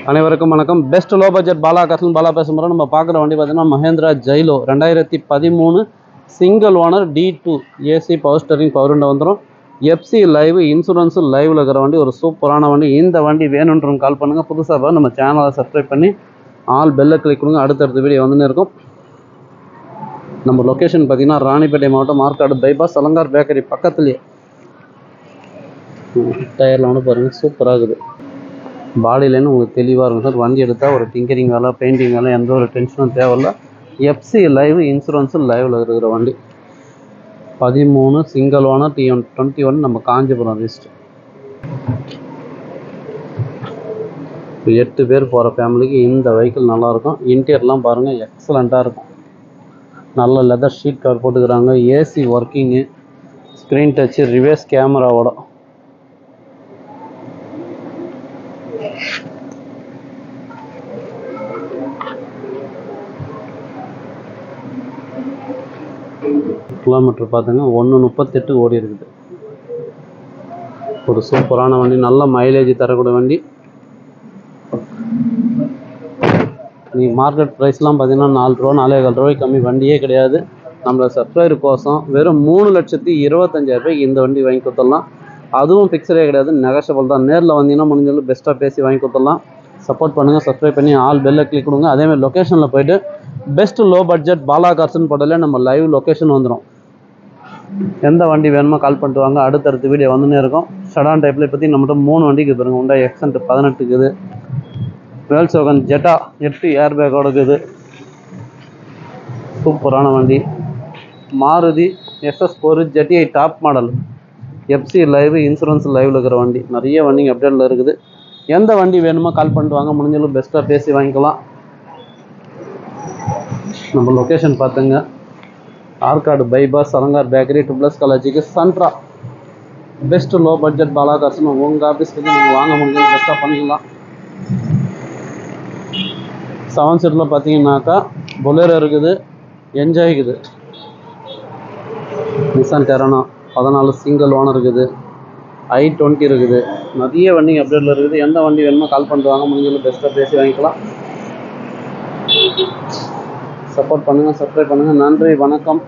அனைவருக்கும் வணக்கம். Best low budget Bala காசன் பாலா பேசுகிறோம். நம்ம பார்க்குற வண்டி பார்த்தீங்கன்னா Mahindra Xylo 2013 single owner D2 AC power steering power window வந்துடும். எஃப்சி லைவ் இன்சூரன்ஸு லைவில் இருக்கிற வண்டி, ஒரு சூப்பரான வண்டி. இந்த வண்டி வேணுன்றவங்க கால் பண்ணுங்கள். புதுசாக நம்ம சேனலை சப்ஸ்கிரைப் பண்ணி ஆல் பெல்லை கிளிக் கொடுங்க. அடுத்தடுத்த வீடியோ வந்துன்னு இருக்கும். நம்ம லொக்கேஷன் பார்த்தீங்கன்னா ராணிப்பேட்டை மாவட்டம், மார்க்காடு பைபாஸ், அலங்கார் பேக்கரி பக்கத்துலேயே. டயர்லாம் வந்து பாருங்கள், சூப்பராக இருக்குது. பாடியிலேருந்து உங்களுக்கு தெளிவாக இருக்கும் சார். வண்டி எடுத்தால் ஒரு டிங்கரிங் வேலை, பெயிண்டிங் வேலை, எந்த ஒரு டென்ஷனும் தேவையில்லை. எஃப்சி லைவ் இன்சூரன்ஸும் லைவில் இருக்கிற வண்டி. 13 சிங்கிள் ஓனர் T21 நம்ம காஞ்சிபுரம் லிஸ்ட். 8 பேர் போகிற ஃபேமிலிக்கு இந்த வெஹிக்கிள் நல்லாயிருக்கும். இன்டீரியர்லாம் பாருங்கள், எக்ஸலண்ட்டாக இருக்கும். நல்ல லெதர் ஷீட் கவர் போட்டுக்கிறாங்க. AC working, screen touch, reverse கேமராவோட. கிலோமீட்டர் பார்த்துங்க 1:38 ஓடி இருக்குது. ஒரு சூப்பரான வண்டி, நல்ல மைலேஜ் தரக்கூடிய வண்டி. நீங்கள் மார்க்கெட் ப்ரைஸ்லாம் பார்த்தீங்கன்னா 4 ரூபா 4.25 ரூபாய்க்கு கம்மி வண்டியே கிடையாது. நம்மளை சப்ஸ்கிரைபர் கோசம் வெறும் 3,25,000 இந்த வண்டி வாங்கி கொடுத்துடலாம். அதுவும் ஃபிக்ஸரே கிடையாது, நெகஷபிள் தான். நேரில் வந்தீங்கன்னா முடிஞ்சாலும் பெஸ்ட்டாக பேசி வாங்கி கொடுத்துடலாம். சப்போர்ட் பண்ணுங்கள், சப்ஸ்கிரைப் பண்ணி ஆல் பெல்லை கிளிக் கொடுங்க. அதேமாதிரி லொக்கேஷனில் போய்ட்டு பெஸ்ட் லோ பட்ஜெட் பாலா கார்ஸ்னு போட்டாலே நம்ம லைவ் லொக்கேஷன் வந்துடும். எந்த வண்டி வேணுமோ கால் பண்ணிட்டு வாங்க. அடுத்தடுத்த வீடியோ வந்துன்னே இருக்கும். ஷடான் டைப்பில் பற்றி நம்மகிட்ட 3 வண்டிக்கு பாருங்க. உண்டா எக்ஸன்ட் 18 இருக்குது. வேல்சோகன் ஜெட்டா 8 ஏர் பேக்கோட இருக்குது. சூப்பரான வண்டி. Maruti SS4 GTI top model, FC live insurance லைவில் இருக்கிற வண்டி. நிறைய வண்டிங்க அப்டேட்டில் இருக்குது. எந்த வண்டி வேணுமோ கால் பண்ணிட்டு வாங்க. முடிஞ்சாலும் பெஸ்ட்டாக பேசி வாங்கிக்கலாம். நம்ம லொக்கேஷன் பார்த்துங்க, Arcot bypass, Alankar bakery, triple S காலேஜுக்கு சென்ட்ரா. பெஸ்ட் லோ பட்ஜெட் பாலா கார்ஸ்னு உங்கள் ஆஃபீஸ்க்கு நீங்கள் வாங்க முடிஞ்சது பெஸ்ட்டாக பண்ணிக்கலாம். 7 சீட்டில் பார்த்தீங்கன்னாக்கா பொலேரோ இருக்குது, என்ஜாய் இருக்குது, நிசான் டெரானோ 14 சிங்கிள் ஓனர் இருக்குது, I20 இருக்குது. நிறைய வண்டிங்க அப்டேட்டில் இருக்குது. எந்த வண்டி வேணுமோ கால் பண்ணிட்டு வாங்க. முடிஞ்சது பெஸ்ட்டாக பேசி வாங்கிக்கலாம். சப்போர்ட் பண்ணுங்கள், சப்ஸ்கிரைப் பண்ணுங்கள். நன்றி, வணக்கம்.